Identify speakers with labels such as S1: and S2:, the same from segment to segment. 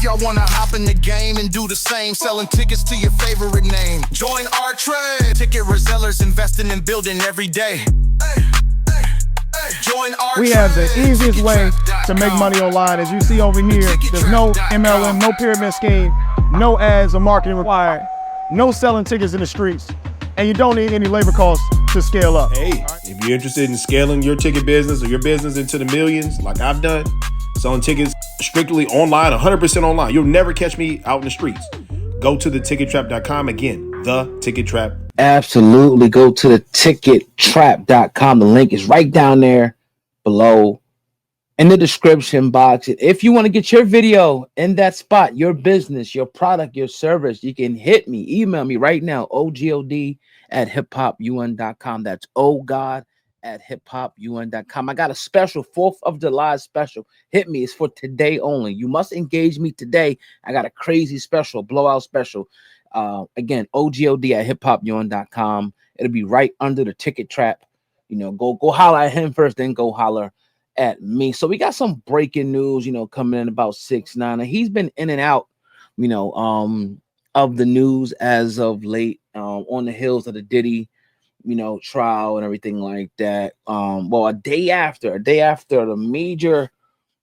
S1: Y'all wanna hop in the game and do the same, selling tickets to your favorite name. Join our trade. Ticket resellers investing in building every day. Join our
S2: We have the easiest way to make money online. As you see over here, there's no MLM, no pyramid scheme, no ads or marketing required, no selling tickets in the streets, and you don't need any labor costs to scale up.
S3: Hey, if you're interested in scaling your ticket business or your business into the millions, like I've done, selling tickets strictly online, 100% online, you'll never catch me out in the streets. Go to thetickettrap.com. Again, the Ticket Trap.
S4: Absolutely. Go to thetickettrap.com. The link is right down there below in the description box. If you want to get your video in that spot, your business, your product, your service, you can hit me, email me right now, ogod@hiphopun.com. That's ogod@hiphopun.com. I got a special 4th of July special. Hit me. It's for today only. You must engage me today. I got a crazy special, blowout special. Again, ogod@hiphopun.com. It'll be right under the Ticket Trap. You know, go holler at him first, then go holler at me. So we got some breaking news, you know, coming in about 6ix9ine. He's been in and out, you know, of the news as of late, on the heels of the Diddy, you know, trial and everything like that. Well, a day after the major,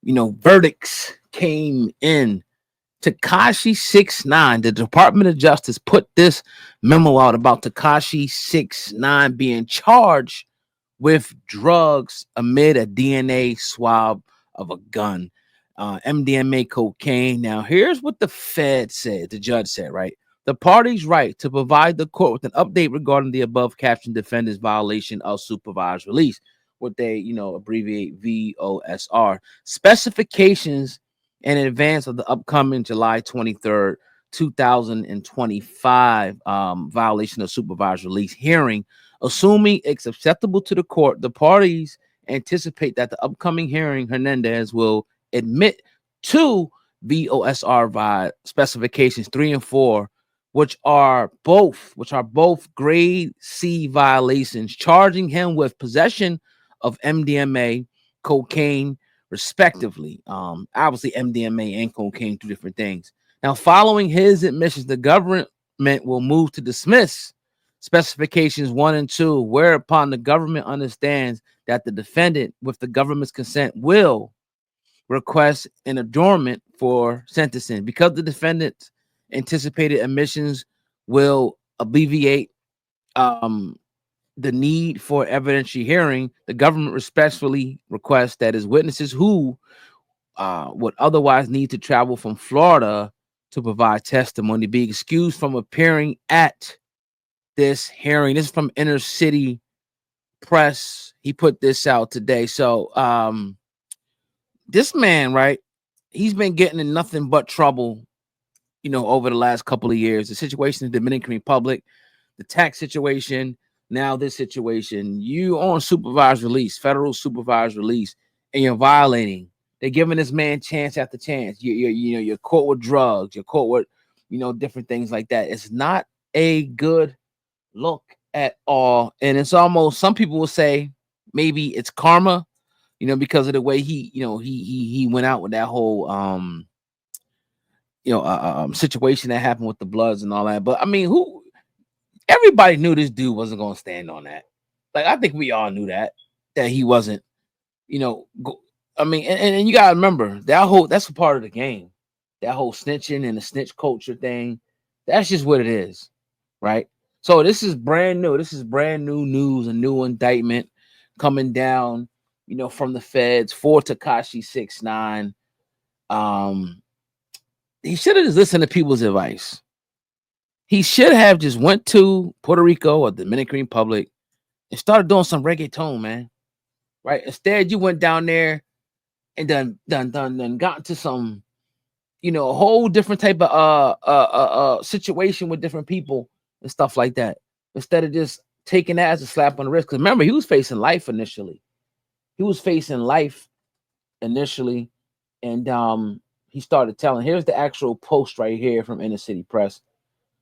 S4: you know, verdicts came in, Tekashi 6ix9ine, the Department of Justice put this memo out about Tekashi 6ix9ine being charged with drugs amid a DNA swab of a gun, MDMA, cocaine. Now, here's what the Fed said, the judge said, right? The parties right to provide the court with an update regarding the above captioned defendant's violation of supervised release, what they, you know, abbreviate VOSR, specifications in advance of the upcoming July 23rd, 2025 violation of supervised release hearing. Assuming it's acceptable to the court, the parties anticipate that the upcoming hearing, Hernandez will admit to VOSR via specifications 3 and 4, which are both grade C violations, charging him with possession of MDMA, cocaine, respectively. Obviously, MDMA and cocaine, 2 different things. Now, following his admissions, the government will move to dismiss specifications 1 and 2, whereupon the government understands that the defendant, with the government's consent, will request an adjournment for sentencing. Because the defendant's anticipated admissions will alleviate the need for evidentiary hearing, the government respectfully requests that his witnesses who would otherwise need to travel from Florida to provide testimony be excused from appearing at this hearing. This is from Inner City Press. He put this out today. So this man, right, he's been getting in nothing but trouble, you know, over the last couple of years. The situation in the Dominican Republic, the tax situation, now this situation. You on supervised release, federal supervised release, and you're violating. They're giving this man chance after chance. You're caught with drugs. You're caught with, you know, different things like that. It's not a good look at all. And it's almost, some people will say maybe it's karma, you know, because of the way he went out with that whole situation that happened with the Bloods and all that. But I mean, everybody knew this dude wasn't going to stand on that. Like, I think we all knew that he wasn't, you know, and you got to remember that's a part of the game. That whole snitching and the snitch culture thing, that's just what it is, right? So this is brand new. This is brand new news, a new indictment coming down, you know, from the feds for Tekashi 6ix9ine. He should have just listened to people's advice. He should have just went to Puerto Rico or the Dominican Republic and started doing some reggaeton, man. Right? Instead, you went down there and done got into some, you know, a whole different type of situation with different people and stuff like that. Instead of just taking that as a slap on the wrist. Because remember, he was facing life initially. And he started telling. Here's the actual post right here from Inner City Press,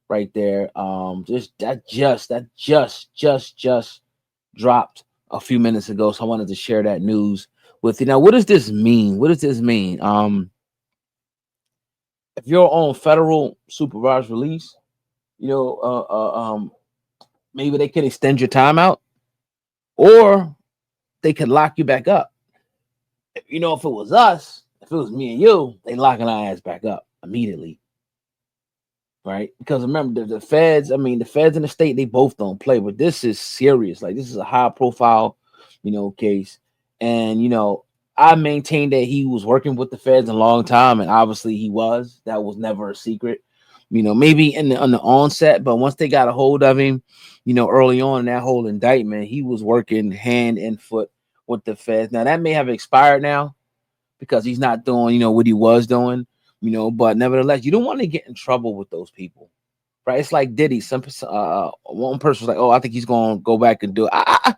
S4: right there. That just dropped a few minutes ago. So I wanted to share that news with you. Now, what does this mean? if you're on federal supervised release, maybe they could extend your timeout, or they could lock you back up. If it was us, if it was me and you, they locking our ass back up immediately, right? Because remember, the feds, the feds in the state, they both don't play, but this is serious. Like, this is a high profile, case. And, I maintained that he was working with the feds a long time, and obviously he was. That was never a secret. Maybe on the onset, but once they got a hold of him, early on in that whole indictment, he was working hand and foot with the feds. Now that may have expired now because he's not doing, what he was doing, but nevertheless, you don't want to get in trouble with those people, right? It's like Diddy. One person was like, "Oh, I think he's gonna go back and do it."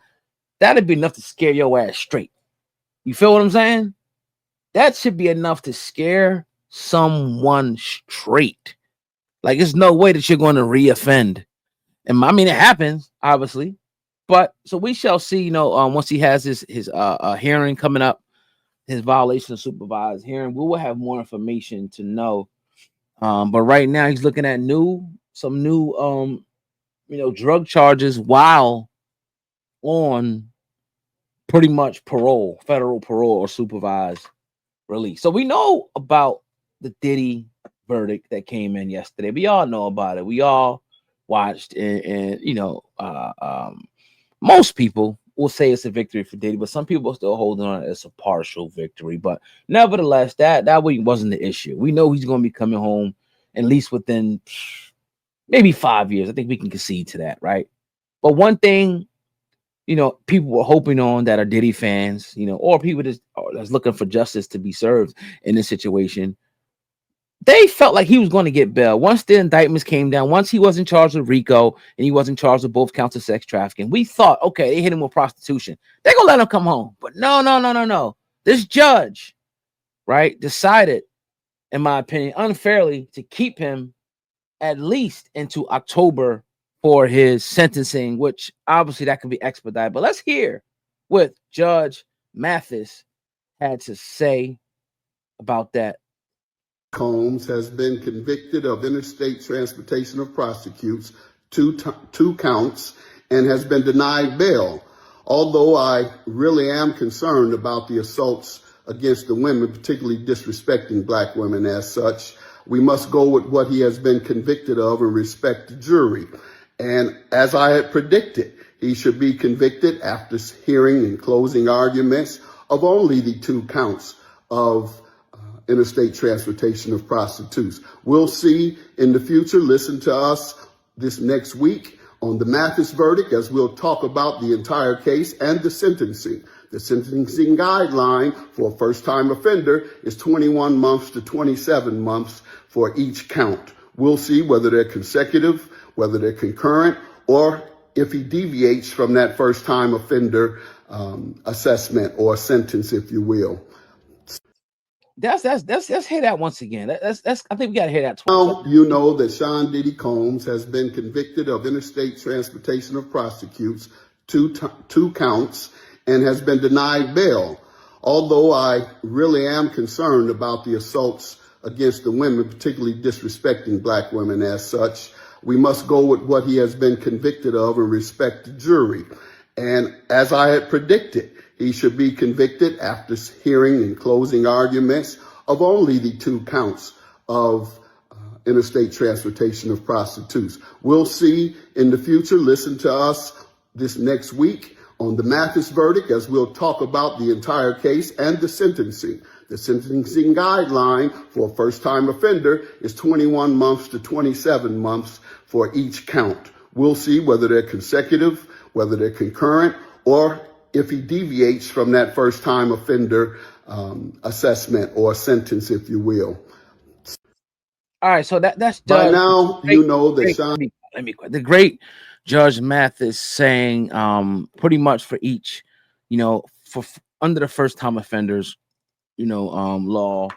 S4: That'd be enough to scare your ass straight. You feel what I'm saying? That should be enough to scare someone straight. Like, there's no way that you're going to reoffend. And it happens, obviously. But so we shall see, once he has his hearing coming up, his violation of supervised hearing, we will have more information to know. But right now he's looking at some new drug charges while on pretty much parole, federal parole or supervised release. So we know about the Diddy verdict that came in yesterday. We all know about it. We all watched, and most people will say it's a victory for Diddy, but some people are still holding on as a partial victory. But nevertheless, that wasn't the issue. We know he's going to be coming home at least within maybe 5 years. I think we can concede to that, right? But one thing, people were hoping on that are Diddy fans, or people that's looking for justice to be served in this situation. They felt like he was going to get bail once the indictments came down, once he wasn't charged with RICO and he wasn't charged with both counts of sex trafficking. We thought, okay, they hit him with prostitution. They're going to let him come home. But no. This judge, right, decided, in my opinion, unfairly to keep him at least into October for his sentencing, which obviously that can be expedited. But let's hear what Judge Mathis had to say about that.
S5: Combs has been convicted of interstate transportation of prostitutes, two counts, and has been denied bail. Although I really am concerned about the assaults against the women, particularly disrespecting Black women as such, we must go with what he has been convicted of and respect the jury. And as I had predicted, he should be convicted after hearing and closing arguments of only the 2 counts of interstate transportation of prostitutes. We'll see in the future. Listen to us this next week on the Mathis verdict, as we'll talk about the entire case and the sentencing. The sentencing guideline for a first-time offender is 21 months to 27 months for each count. We'll see whether they're consecutive, whether they're concurrent, or if he deviates from that first-time offender assessment or sentence, if you will.
S4: Let's hear that once again. That's I think we gotta hear that twice.
S5: Now you know that Sean Diddy Combs has been convicted of interstate transportation of prostitutes, two counts, and has been denied bail. Although I really am concerned about the assaults against the women, particularly disrespecting Black women as such, we must go with what he has been convicted of and respect the jury. And as I had predicted, he should be convicted after hearing and closing arguments of only the 2 counts of interstate transportation of prostitutes. We'll see in the future. Listen to us this next week on the Mathis verdict, as we'll talk about the entire case and the sentencing. The sentencing guideline for a first-time offender is 21 months to 27 months for each count. We'll see whether they're consecutive, whether they're concurrent, or if he deviates from that first-time offender assessment or sentence, if you will.
S4: All right, so that's
S5: by now you know that Sean.
S4: The great Judge Mathis saying pretty much for each, for under the first-time offenders, law,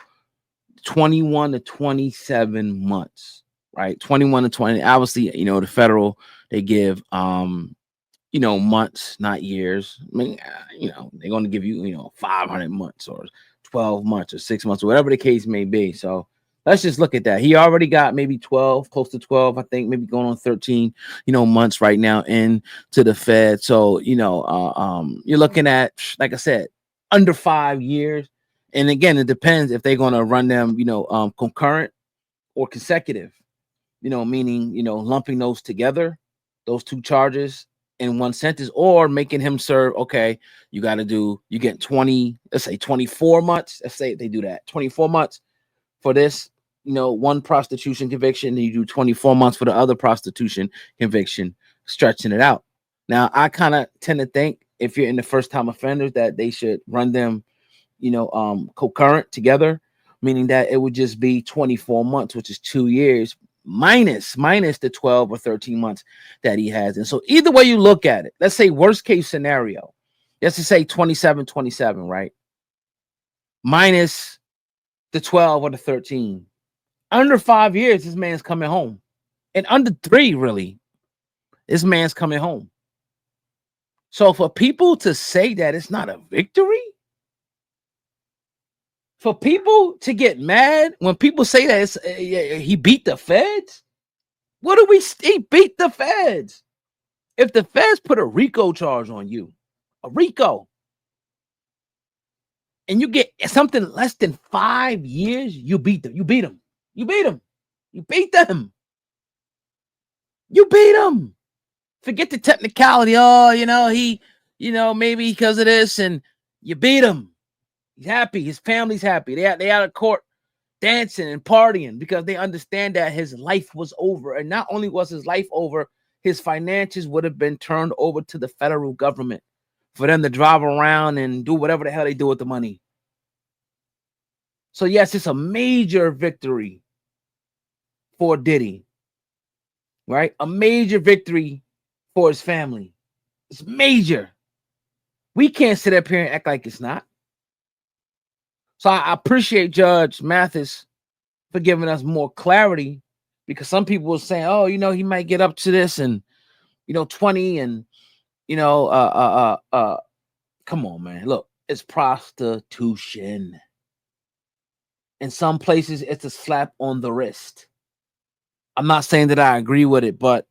S4: 21 to 27 months, right? 21 to 20. Obviously, the federal, they give months, not years. They're going to give you, 500 months or 12 months or 6 months, or whatever the case may be. So Let's just look at that. He already got maybe 12, close to 12, I think, maybe going on 13, months right now into the Fed. So, you're looking at, like I said, under 5 years. And again, it depends if they're going to run them, concurrent or consecutive, meaning, lumping those together, those two charges in one sentence, or making him serve. Okay, you get 20, let's say 24 months. Let's say they do that 24 months for this, one prostitution conviction, and you do 24 months for the other prostitution conviction, stretching it out. Now, I kind of tend to think if you're in the first time offenders that they should run them, concurrent together, meaning that it would just be 24 months, which is 2 years, minus the 12 or 13 months that he has. And so either way you look at it, let's say worst case scenario, let's just say 27, right? Minus the 12 or the 13. Under 5 years, this man's coming home. And under 3, really, this man's coming home. So for people to say that it's not a victory, for people to get mad when people say that he beat the feds, he beat the feds. If the feds put a RICO charge on you, a RICO, and you get something less than 5 years, you beat them. You beat them. You beat them. You beat them. You beat them. Forget the technicality. Oh, he, maybe because of this, and you beat him. He's happy. His family's happy. They out of court dancing and partying because they understand that his life was over. And not only was his life over, his finances would have been turned over to the federal government for them to drive around and do whatever the hell they do with the money. So yes, it's a major victory for Diddy, right? A major victory for his family. It's major. We can't sit up here and act like it's not. So I appreciate Judge Mathis for giving us more clarity, because some people were saying, oh, he might get up to this and, 20 and, come on, man. Look, it's prostitution. In some places, it's a slap on the wrist. I'm not saying that I agree with it, but,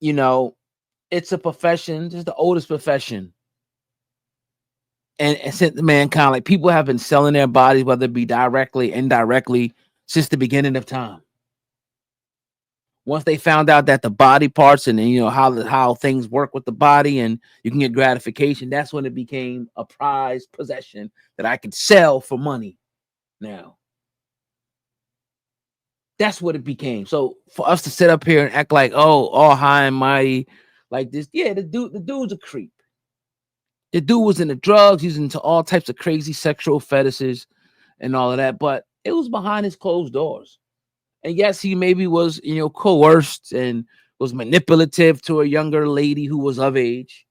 S4: it's a profession. It's the oldest profession. And since mankind, like, people have been selling their bodies, whether it be directly, indirectly, since the beginning of time. Once they found out that the body parts and how things work with the body and you can get gratification, that's when it became a prized possession that I could sell for money. Now, that's what it became. So for us to sit up here and act like, oh, all high and mighty like this, yeah, the dude's a creep. The dude was into drugs. He's into all types of crazy sexual fetishes and all of that. But it was behind his closed doors. And yes, he maybe was, coerced and was manipulative to a younger lady who was of age.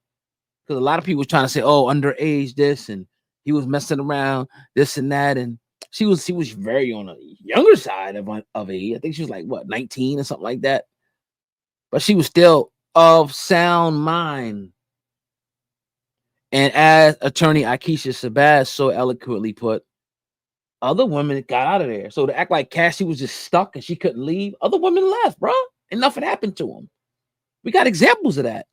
S4: Because a lot of people were trying to say, oh, underage this, and he was messing around, this and that. And she was very on the younger side of age. I think she was like, 19 or something like that. But she was still of sound mind. And as attorney Akeisha Sabaz so eloquently put, other women got out of there. So to act like Cassie was just stuck and she couldn't leave, other women left, bro. And nothing happened to them. We got examples of that.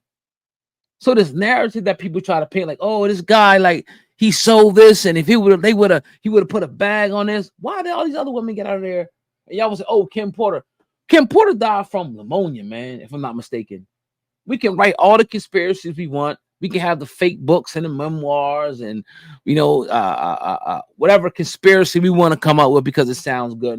S4: So this narrative that people try to paint, like, oh, this guy, like, he sold this, and if he would have put a bag on this. Why did all these other women get out of there? And y'all was say, oh, Kim Porter. Kim Porter died from pneumonia, man, if I'm not mistaken. We can write all the conspiracies we want. We can have the fake books and the memoirs and, whatever conspiracy we want to come up with because it sounds good.